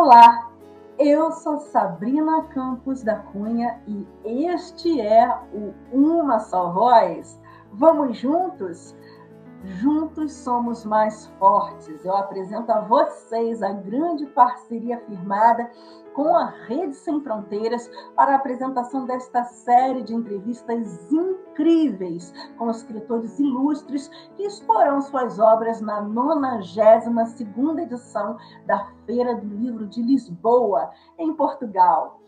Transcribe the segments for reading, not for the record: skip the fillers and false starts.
Olá, eu sou Sabrina Campos da Cunha e este é o Uma Só Voz. Vamos juntos? Juntos somos mais fortes. Eu apresento a vocês a grande parceria firmada com a Rede Sem Fronteiras para a apresentação desta série de entrevistas incríveis com escritores ilustres que exporão suas obras na 92ª edição da Feira do Livro de Lisboa, em Portugal.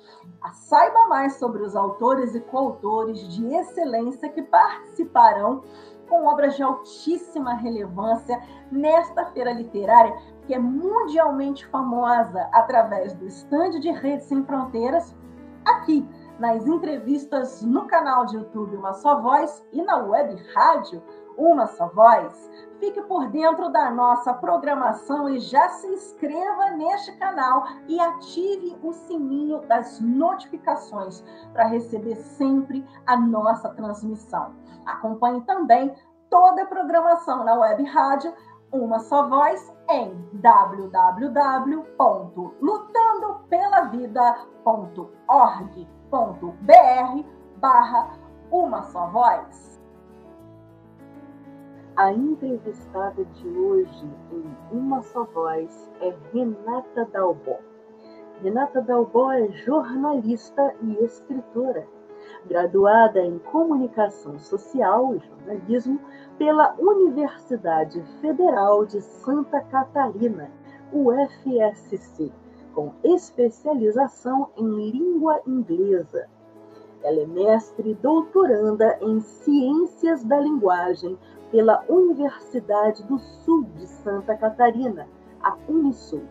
Saiba mais sobre os autores e coautores de excelência que participarão com obras de altíssima relevância nesta feira literária, que é mundialmente famosa através do estande de Rede Sem Fronteiras, aqui nas entrevistas no canal de YouTube Uma Só Voz e na web rádio Uma Só Voz. Fique por dentro da nossa programação e já se inscreva neste canal e ative o sininho das notificações para receber sempre a nossa transmissão. Acompanhe também toda a programação na web rádio Uma Só Voz em www.lutandopelavida.org.br/Uma Só Voz. A entrevistada de hoje em Uma Só Voz é Renata Dalbó. Renata Dalbó é jornalista e escritora, graduada em Comunicação Social e Jornalismo pela Universidade Federal de Santa Catarina, UFSC, com especialização em língua inglesa. Ela é mestre e doutoranda em Ciências da Linguagem pela Universidade do Sul de Santa Catarina, a Unisul.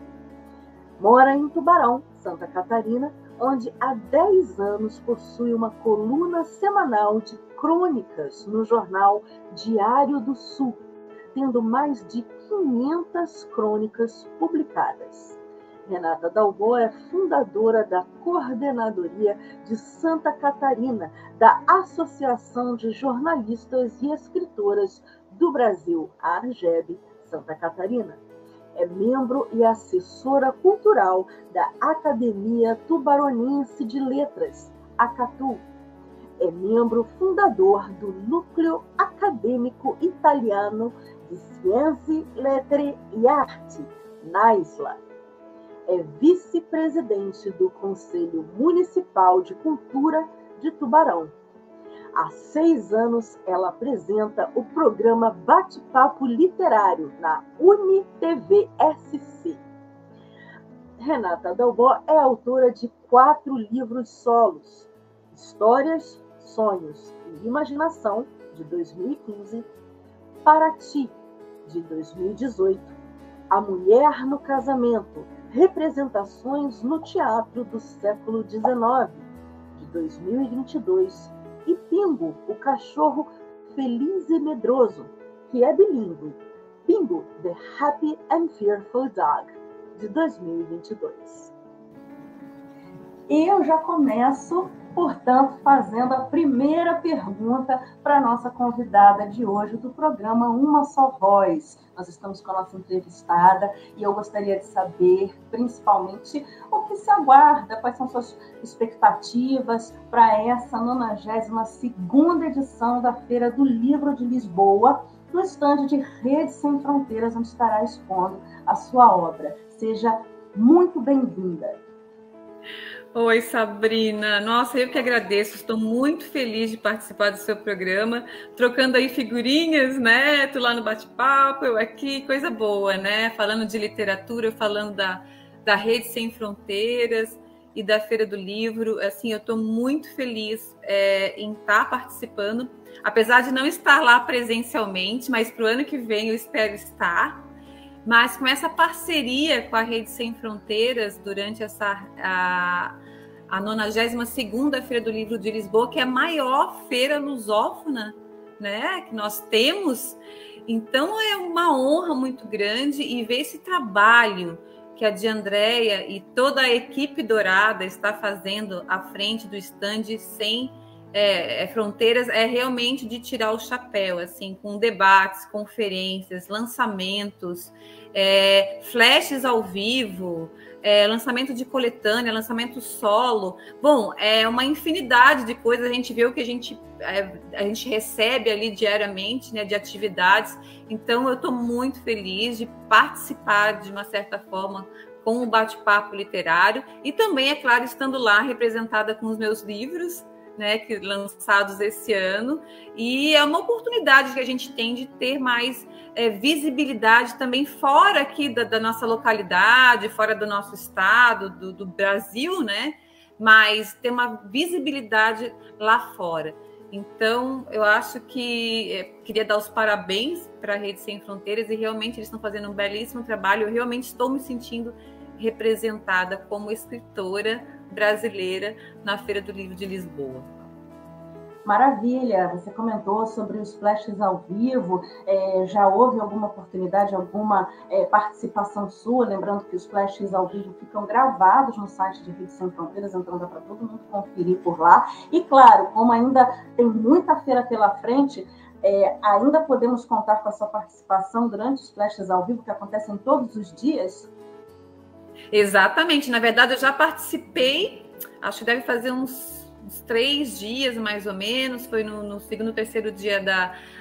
Mora em Tubarão, Santa Catarina, onde há 10 anos possui uma coluna semanal de crônicas no jornal Diário do Sul, tendo mais de 500 crônicas publicadas. Renata Dalbó é fundadora da Coordenadoria de Santa Catarina da Associação de Jornalistas e Escritoras do Brasil, a ARGEB Santa Catarina. É membro e assessora cultural da Academia Tubaronense de Letras, ACATU. É membro fundador do Núcleo Acadêmico Italiano de Scienze, Lettere e Arte, NAISLA. É vice-presidente do Conselho Municipal de Cultura de Tubarão. Há 6 anos, ela apresenta o programa Bate-Papo Literário na UniTV-SC. Renata Dalbó é autora de 4 livros solos: Histórias, Sonhos e Imaginação, de 2015, Para Ti, de 2018, A Mulher no Casamento, Representações no Teatro do Século XIX, de 2022, e Pingo, o Cachorro Feliz e Medroso, que é bilíngue, Pingo, The Happy and Fearful Dog, de 2022. E eu já começo, portanto, fazendo a primeira pergunta para a nossa convidada de hoje do programa Uma Só Voz. Nós estamos com a nossa entrevistada e eu gostaria de saber, principalmente, o que se aguarda, quais são suas expectativas para essa 92ª edição da Feira do Livro de Lisboa, no estande de Rede Sem Fronteiras, onde estará expondo a sua obra. Seja muito bem-vinda. Oi, Sabrina. Nossa, eu que agradeço. Estou muito feliz de participar do seu programa, trocando aí figurinhas, né? Tu lá no bate-papo, eu aqui, coisa boa, né? Falando de literatura, falando da Rede Sem Fronteiras e da Feira do Livro. Assim, eu estou muito feliz em estar participando, apesar de não estar lá presencialmente, mas para o ano que vem eu espero estar. Mas com essa parceria com a Rede Sem Fronteiras, durante a 92ª Feira do Livro de Lisboa, que é a maior feira lusófona, né, que nós temos. Então é uma honra muito grande, e ver esse trabalho que a Diandreia e toda a equipe dourada está fazendo à frente do estande Sem Fronteiras é realmente de tirar o chapéu, assim, com debates, conferências, lançamentos, flashes ao vivo, lançamento de coletânea, lançamento solo. Bom, é uma infinidade de coisas. A gente vê o que a gente recebe ali diariamente, né, de atividades. Então, eu estou muito feliz de participar, de uma certa forma, com o bate-papo literário. E também, é claro, estando lá representada com os meus livros, né, que lançados esse ano. E é uma oportunidade que a gente tem de ter mais visibilidade também fora aqui da nossa localidade, fora do nosso estado, do Brasil, né? Mas ter uma visibilidade lá fora. Então, eu acho que queria dar os parabéns para a Rede Sem Fronteiras e realmente eles estão fazendo um belíssimo trabalho. Eu realmente estou me sentindo representada como escritora brasileira na Feira do Livro de Lisboa. Maravilha, você comentou sobre os flashes ao vivo, já houve alguma oportunidade, alguma participação sua? Lembrando que os flashes ao vivo ficam gravados no site de Rede Sem Fronteiras, então dá para todo mundo conferir por lá. E claro, como ainda tem muita feira pela frente, ainda podemos contar com a sua participação durante os flashes ao vivo, que acontecem todos os dias? Exatamente, na verdade eu já participei, acho que deve fazer uns 3 dias, mais ou menos, foi no segundo, terceiro dia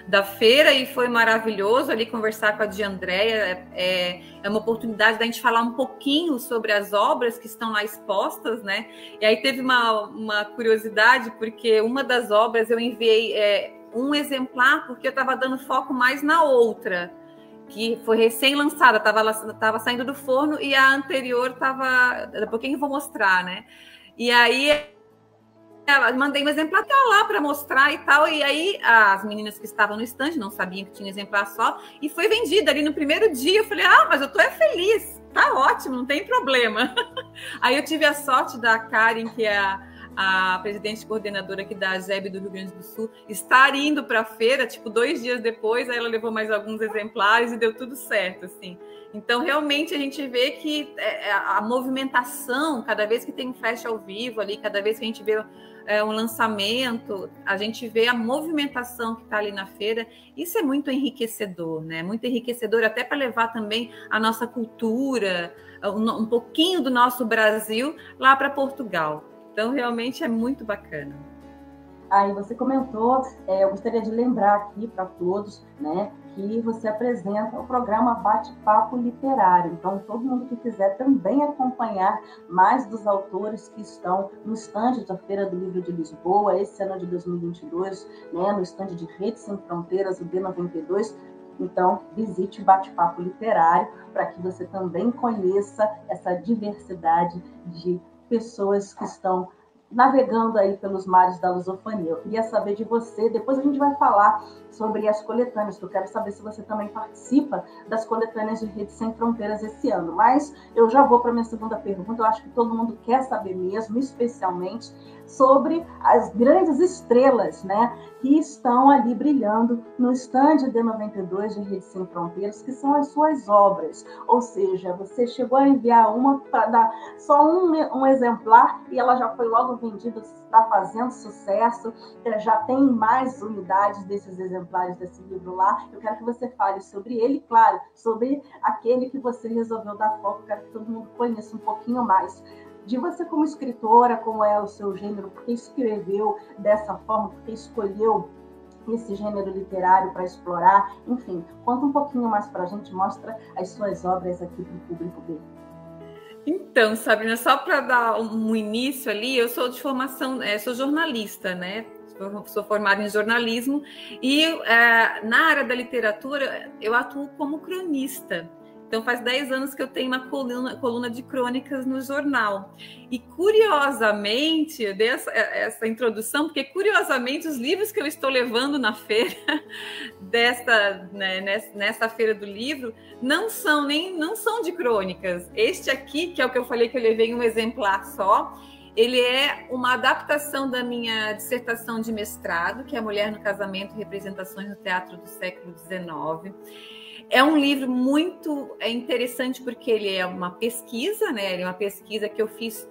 da feira e foi maravilhoso ali conversar com a Di Andréia. É uma oportunidade da gente falar um pouquinho sobre as obras que estão lá expostas, né? E aí teve uma curiosidade, porque uma das obras eu enviei um exemplar, porque eu estava dando foco mais na outra, que foi recém-lançada, estava saindo do forno, e a anterior estava... Daqui a pouquinho eu vou mostrar, né? E aí mandei um exemplar lá para mostrar e tal, e aí as meninas que estavam no stand não sabiam que tinha exemplar só, e foi vendida ali no primeiro dia. Eu falei, mas eu tô feliz, tá ótimo, não tem problema. Aí eu tive a sorte da Karen, que é a presidente coordenadora aqui da AGEB do Rio Grande do Sul, estar indo para a feira, 2 dias depois, aí ela levou mais alguns exemplares e deu tudo certo, assim. Então, realmente, a gente vê que a movimentação, cada vez que tem um flash ao vivo ali, cada vez que a gente vê um lançamento, a gente vê a movimentação que está ali na feira. Isso é muito enriquecedor, né? Muito enriquecedor até para levar também a nossa cultura, um pouquinho do nosso Brasil lá para Portugal. Então, realmente é muito bacana. Aí você comentou, eu gostaria de lembrar aqui para todos, né, que você apresenta o programa Bate-Papo Literário. Então, todo mundo que quiser também acompanhar mais dos autores que estão no stand da Feira do Livro de Lisboa, esse ano de 2022, né, no stand de Rede Sem Fronteiras, o B92, então visite o Bate-Papo Literário para que você também conheça essa diversidade de pessoas que estão navegando aí pelos mares da lusofonia. Eu queria saber de você, depois a gente vai falar sobre as coletâneas, que eu quero saber se você também participa das coletâneas de Rede Sem Fronteiras esse ano. Mas eu já vou para a minha segunda pergunta, eu acho que todo mundo quer saber mesmo, especialmente sobre as grandes estrelas, né, que estão ali brilhando no stand D92 de Rede Sem Fronteiras, que são as suas obras. Ou seja, você chegou a enviar uma para dar só um exemplar e ela já foi logo vendida, está fazendo sucesso, já tem mais unidades desses exemplares desse livro lá. Eu quero que você fale sobre ele, claro, sobre aquele que você resolveu dar foco. Eu quero que todo mundo conheça um pouquinho mais de você como escritora, como é o seu gênero, por que escreveu dessa forma, por que escolheu esse gênero literário para explorar. Enfim, conta um pouquinho mais para a gente, mostra as suas obras aqui para o público ver. Então, Sabrina, só para dar um início ali, eu sou de formação, sou jornalista, né? Sou formada em jornalismo e na área da literatura eu atuo como cronista. Então, faz 10 anos que eu tenho uma coluna de crônicas no jornal. E, curiosamente, eu dei essa introdução, porque, curiosamente, os livros que eu estou levando na feira, nessa Feira do Livro, não são de crônicas. Este aqui, que é o que eu falei que eu levei um exemplar só, ele é uma adaptação da minha dissertação de mestrado, que é Mulher no Casamento, Representações no Teatro do Século XIX. É um livro muito interessante porque ele é uma pesquisa, né? Ele é uma pesquisa que eu fiz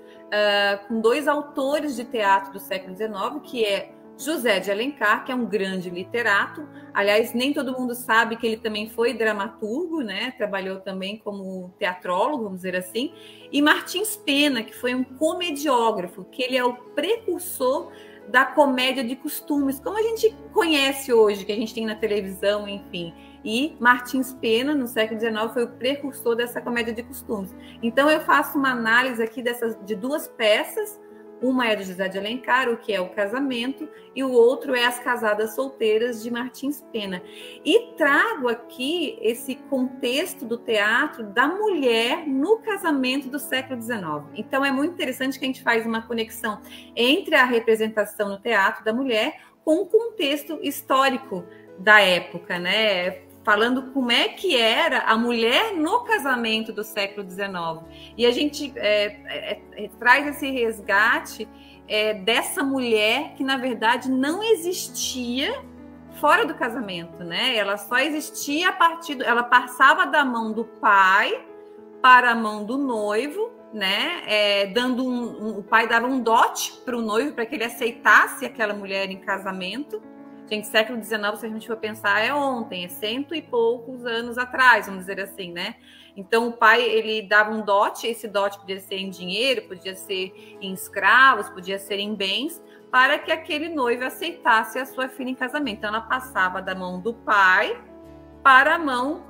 com 2 autores de teatro do século XIX, que é José de Alencar, que é um grande literato. Aliás, nem todo mundo sabe que ele também foi dramaturgo, né? Trabalhou também como teatrólogo, vamos dizer assim. E Martins Pena, que foi um comediógrafo, que ele é o precursor da comédia de costumes, como a gente conhece hoje, que a gente tem na televisão, enfim. E Martins Pena, no século XIX, foi o precursor dessa comédia de costumes. Então, eu faço uma análise aqui de duas peças. Uma é de José de Alencar, o que é o casamento, e o outro é As Casadas Solteiras, de Martins Pena. E trago aqui esse contexto do teatro da mulher no casamento do século XIX. Então, é muito interessante que a gente faz uma conexão entre a representação no teatro da mulher com o contexto histórico da época, né? Falando como é que era a mulher no casamento do século XIX. E a gente traz esse resgate dessa mulher que, na verdade, não existia fora do casamento, né? Ela só existia a partir... Ela passava da mão do pai para a mão do noivo, né? O pai dava um dote para o noivo para que ele aceitasse aquela mulher em casamento. Gente, século XIX, se a gente for pensar, é ontem, é 100 e poucos anos atrás, vamos dizer assim, né? Então, o pai, ele dava um dote, esse dote podia ser em dinheiro, podia ser em escravos, podia ser em bens, para que aquele noivo aceitasse a sua filha em casamento. Então, ela passava da mão do pai para a mão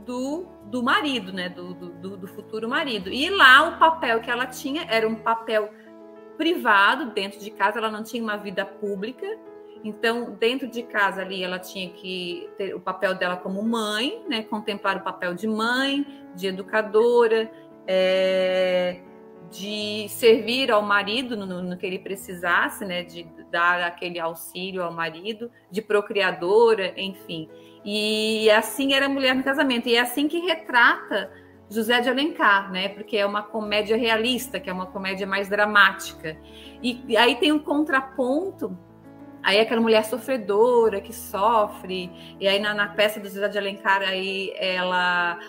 do marido, né? Do futuro marido. E lá, o papel que ela tinha era um papel privado, dentro de casa, ela não tinha uma vida pública. Então, dentro de casa ali, ela tinha que ter o papel dela como mãe, né? Contemplar o papel de mãe, de educadora, de servir ao marido no que ele precisasse, né? De dar aquele auxílio ao marido, de procriadora, enfim. E assim era a mulher no casamento. E é assim que retrata José de Alencar, né? Porque é uma comédia realista, que é uma comédia mais dramática. E aí tem um contraponto. Aí é aquela mulher sofredora que sofre, e aí na peça do José de Alencar, aí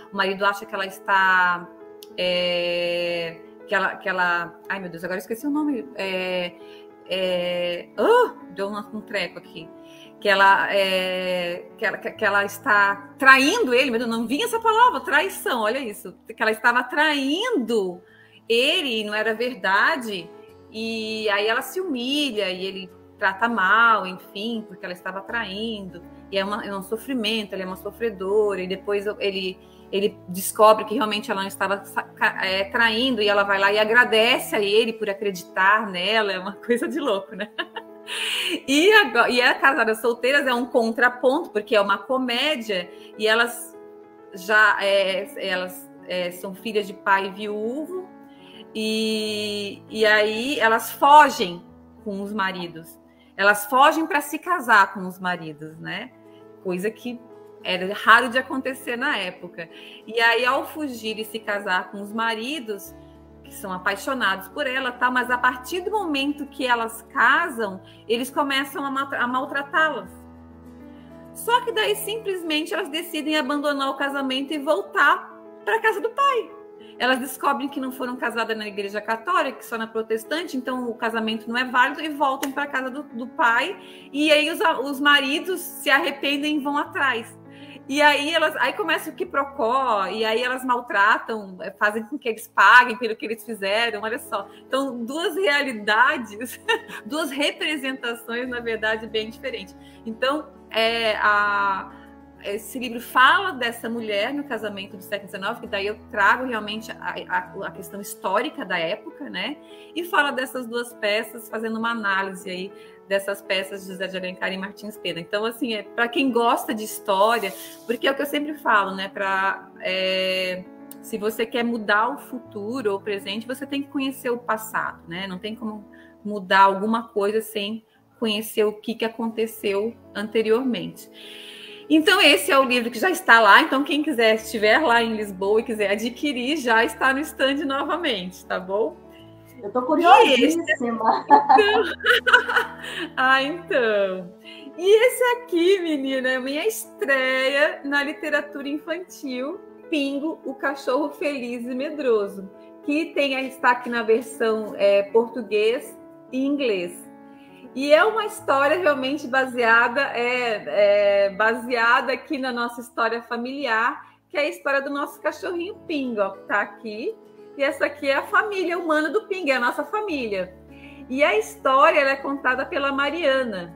o marido acha que ela está... que ela... Ai, meu Deus, agora eu esqueci o nome. Deu um treco aqui. Que ela está traindo ele, meu Deus, não vinha essa palavra, traição, olha isso. Que ela estava traindo ele, não era verdade, e aí ela se humilha, e ele trata mal, enfim, porque ela estava traindo, e é um sofrimento, ela é uma sofredora, e depois ele descobre que realmente ela não estava traindo, e ela vai lá e agradece a ele por acreditar nela, é uma coisa de louco, né? E a Casadas Solteiras é um contraponto, porque é uma comédia, e elas são filhas de pai viúvo, e aí elas fogem com os maridos. Elas fogem para se casar com os maridos, né? Coisa que era raro de acontecer na época. E aí, ao fugir e se casar com os maridos, que são apaixonados por ela, tá? Mas a partir do momento que elas casam, eles começam a maltratá-las. Só que daí, simplesmente, elas decidem abandonar o casamento e voltar para a casa do pai. Elas descobrem que não foram casadas na igreja católica, só na protestante, então o casamento não é válido, e voltam para a casa do pai, e aí os maridos se arrependem e vão atrás. E aí começa o quiprocó, e aí elas maltratam, fazem com que eles paguem pelo que eles fizeram, olha só. Então, duas realidades, duas representações, na verdade, bem diferentes. Então, esse livro fala dessa mulher no casamento do século XIX, que daí eu trago realmente a questão histórica da época, né? E fala dessas duas peças, fazendo uma análise aí dessas peças de José de Alencar e Martins Pena. Então, assim, para quem gosta de história, porque é o que eu sempre falo, né? Se você quer mudar o futuro ou o presente, você tem que conhecer o passado, né? Não tem como mudar alguma coisa sem conhecer o que aconteceu anteriormente. Então, esse é o livro que já está lá. Então, quem quiser, estiver lá em Lisboa e quiser adquirir, já está no stand novamente, tá bom? Eu estou curiosíssima. Então. E esse aqui, menina, é a minha estreia na literatura infantil, Pingo, o Cachorro Feliz e Medroso, que está aqui na versão português e inglês. E é uma história realmente baseada aqui na nossa história familiar, que é a história do nosso cachorrinho Pingo, ó, que está aqui. E essa aqui é a família humana do Pingo, é a nossa família. E a história ela é contada pela Mariana,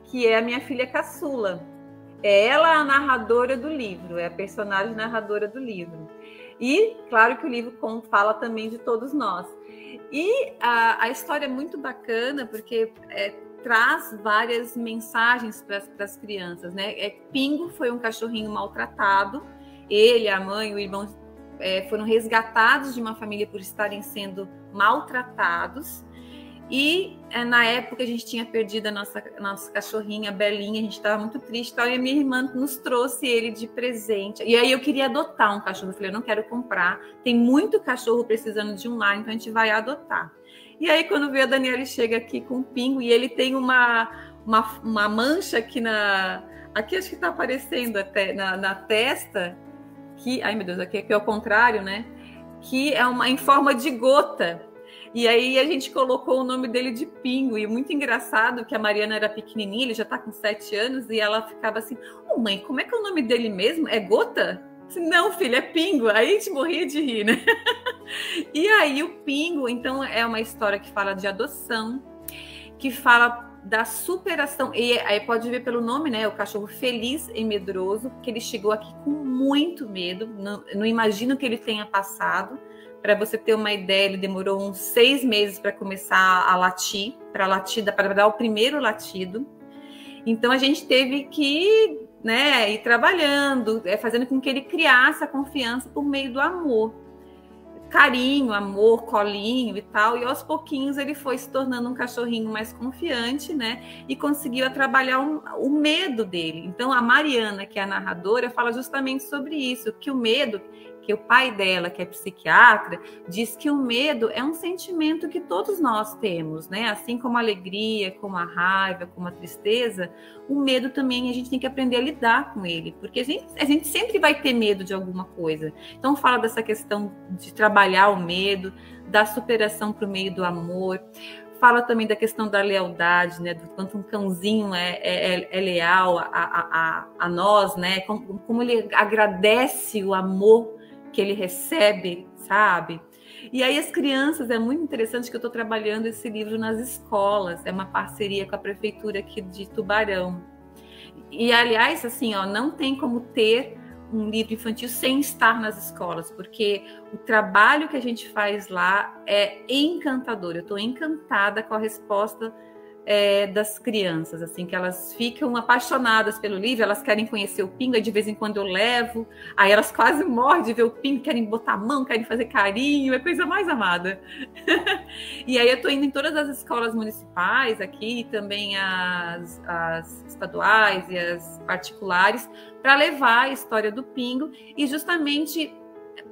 que é a minha filha caçula. É ela a narradora do livro, é a personagem narradora do livro. E, claro que o livro fala também de todos nós. E a história é muito bacana, porque traz várias mensagens para as crianças, né? Pingo foi um cachorrinho maltratado. Ele, a mãe, o irmão foram resgatados de uma família por estarem sendo maltratados. E na época a gente tinha perdido a nossa cachorrinha, Belinha, a gente estava muito triste, e a minha irmã nos trouxe ele de presente. E aí eu queria adotar um cachorro, eu falei, eu não quero comprar, tem muito cachorro precisando de um lar, então a gente vai adotar. E aí quando veio a Daniela chega aqui com o Pingo, e ele tem uma mancha aqui aqui acho que está aparecendo até na testa, que, ai meu Deus, aqui é ao contrário, né? Que é em forma de gota. E aí a gente colocou o nome dele de Pingo, e muito engraçado que a Mariana era pequenininha, ele já está com 7 anos, e ela ficava assim, mãe, como é que é o nome dele mesmo? É Gota? Disse, não, filha, é Pingo. Aí a gente morria de rir, né? E aí o Pingo, então, é uma história que fala de adoção, que fala da superação, e aí pode ver pelo nome, né, o cachorro feliz e medroso, porque ele chegou aqui com muito medo, não imagino que ele tenha passado. Para você ter uma ideia, ele demorou uns 6 meses para começar a latir, para dar o primeiro latido. Então a gente teve que, né, ir trabalhando, fazendo com que ele criasse a confiança por meio do amor. Carinho, amor, colinho e tal. E aos pouquinhos ele foi se tornando um cachorrinho mais confiante, né? E conseguiu trabalhar o medo dele. Então a Mariana, que é a narradora, fala justamente sobre isso, que o medo, que o pai dela, que é psiquiatra, diz que o medo é um sentimento que todos nós temos, né? Assim como a alegria, como a raiva, como a tristeza, o medo também a gente tem que aprender a lidar com ele, porque a gente sempre vai ter medo de alguma coisa. Então fala dessa questão de trabalhar o medo, da superação por meio do amor. Fala também da questão da lealdade, né? Do quanto um cãozinho é leal a nós, né? Como ele agradece o amor que ele recebe, sabe? E aí as crianças, é muito interessante que eu estou trabalhando esse livro nas escolas, é uma parceria com a prefeitura aqui de Tubarão. E aliás, assim, ó, não tem como ter um livro infantil sem estar nas escolas, porque o trabalho que a gente faz lá é encantador. Eu estou encantada com a resposta das crianças, assim, que elas ficam apaixonadas pelo livro, elas querem conhecer o Pingo, aí de vez em quando eu levo, aí elas quase morrem de ver o Pingo, querem botar a mão, querem fazer carinho, é a coisa mais amada. E aí eu estou indo em todas as escolas municipais aqui, também as estaduais e as particulares, para levar a história do Pingo e justamente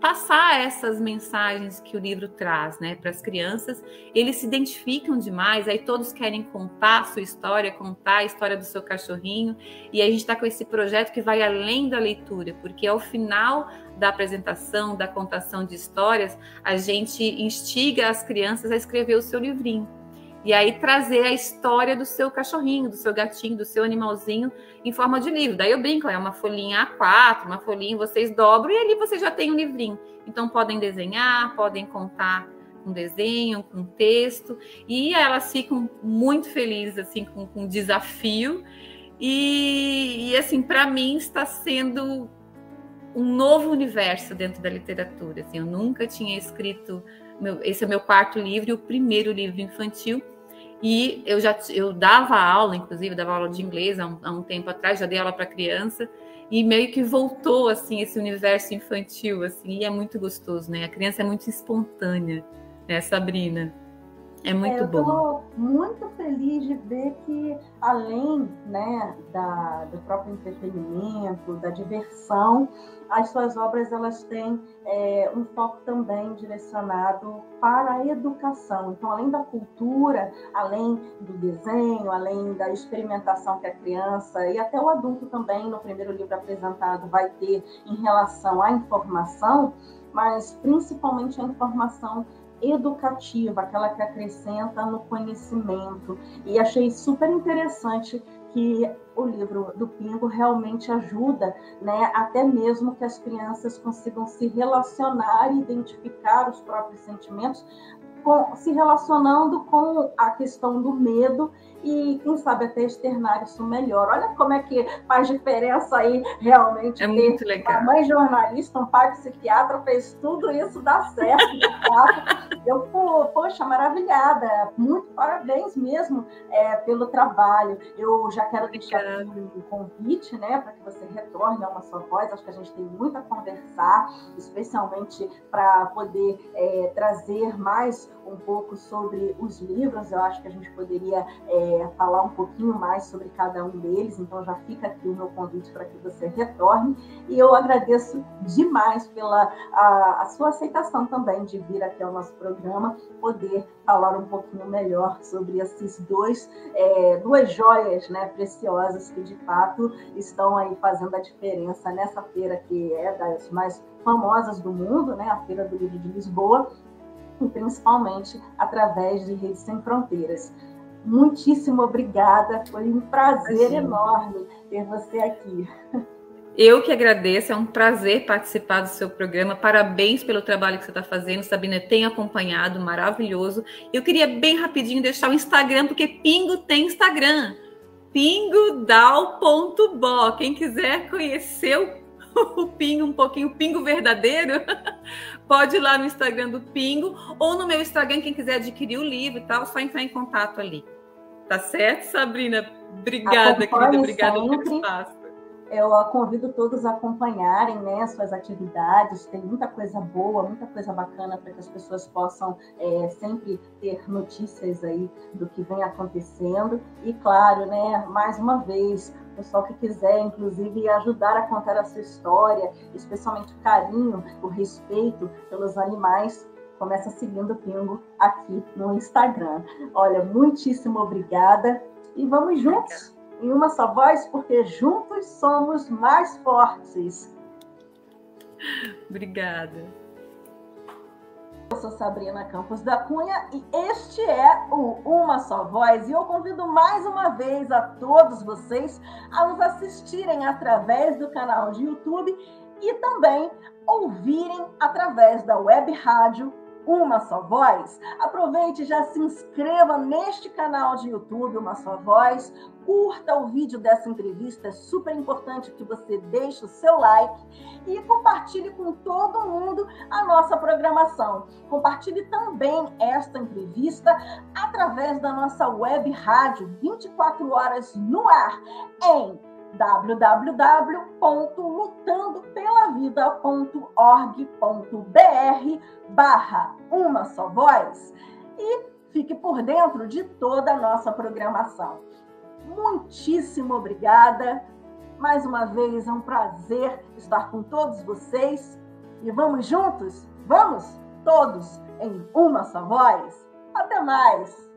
passar essas mensagens que o livro traz, né, para as crianças. Eles se identificam demais, aí todos querem contar a sua história, contar a história do seu cachorrinho, e a gente está com esse projeto que vai além da leitura, porque ao final da apresentação, da contação de histórias, a gente instiga as crianças a escrever o seu livrinho. E aí trazer a história do seu cachorrinho, do seu gatinho, do seu animalzinho em forma de livro. Daí eu brinco, é uma folhinha A4, uma folhinha, vocês dobram e ali você já tem um livrinho. Então podem desenhar, podem contar com desenho, com texto. E elas ficam muito felizes assim, com o desafio. E assim, para mim está sendo um novo universo dentro da literatura. Assim, eu nunca tinha escrito... Esse é o meu 4º livro e o primeiro livro infantil. E eu dava aula, inclusive, eu dava aula de inglês há um tempo atrás, já dei aula para criança, e meio que voltou, assim, esse universo infantil, assim, e é muito gostoso, né? A criança é muito espontânea, né, Sabrina? É muito bom. Eu estou muito feliz de ver que, além, né, do próprio entretenimento, da diversão, as suas obras elas têm um foco também direcionado para a educação. Então, além da cultura, além do desenho, além da experimentação que a criança e até o adulto também, no primeiro livro apresentado, vai ter em relação à informação, mas principalmente a informação educativa, aquela que acrescenta no conhecimento. E achei super interessante que o livro do Pingo realmente ajuda, né, até mesmo que as crianças consigam se relacionar e identificar os próprios sentimentos, se relacionando com a questão do medo e, quem sabe, até externar isso melhor. Olha como é que faz diferença aí realmente ter muito legal. Uma mãe jornalista, um pai psiquiatra, fez tudo isso dar certo, de fato. Eu, poxa, maravilhada. Muito parabéns mesmo pelo trabalho. Eu já quero deixar aqui um convite, né, para que você retorne a Uma Só Voz. Acho que a gente tem muito a conversar, especialmente para poder trazer mais um pouco sobre os livros. Eu acho que a gente poderia falar um pouquinho mais sobre cada um deles, então já fica aqui o meu convite para que você retorne, e eu agradeço demais pela a sua aceitação também de vir aqui ao nosso programa, poder falar um pouquinho melhor sobre esses duas joias, né, preciosas que de fato estão aí fazendo a diferença nessa feira que é das mais famosas do mundo, né, a Feira do Livro de Lisboa, e principalmente através de Redes Sem Fronteiras. Muitíssimo obrigada, foi um prazer enorme ter você aqui. Eu que agradeço, é um prazer participar do seu programa, parabéns pelo trabalho que você está fazendo, Sabrina, tem acompanhado, maravilhoso. Eu queria bem rapidinho deixar o Instagram, porque Pingo tem Instagram, pingodal.bo, quem quiser conhecer o Pingo um pouquinho, o Pingo verdadeiro, pode ir lá no Instagram do Pingo, ou no meu Instagram, quem quiser adquirir o livro e tal, só entrar em contato ali. Tá certo, Sabrina? Obrigada, querida, obrigada pelo espaço. Eu convido todos a acompanharem, né, suas atividades, tem muita coisa boa, muita coisa bacana para que as pessoas possam sempre ter notícias aí do que vem acontecendo. E claro, né, mais uma vez, o pessoal que quiser, inclusive, ajudar a contar a sua história, especialmente o carinho, o respeito pelos animais, começa seguindo o Pingo aqui no Instagram. Olha, muitíssimo obrigada e vamos juntos em uma só voz, porque juntos somos mais fortes. Obrigada. Eu sou Sabrina Campos da Cunha e este é o Uma Só Voz, e eu convido mais uma vez a todos vocês a nos assistirem através do canal de YouTube e também ouvirem através da web rádio Uma Só Voz. Aproveite e já se inscreva neste canal de YouTube Uma Só Voz, curta o vídeo dessa entrevista, é super importante que você deixe o seu like e compartilhe com todo mundo a nossa programação. Compartilhe também esta entrevista através da nossa web rádio 24 horas no ar em www.lutandopelavida.org.br/Uma Só Voz e fique por dentro de toda a nossa programação. Muitíssimo obrigada. Mais uma vez, é um prazer estar com todos vocês. E vamos juntos? Vamos todos em Uma Só Voz? Até mais!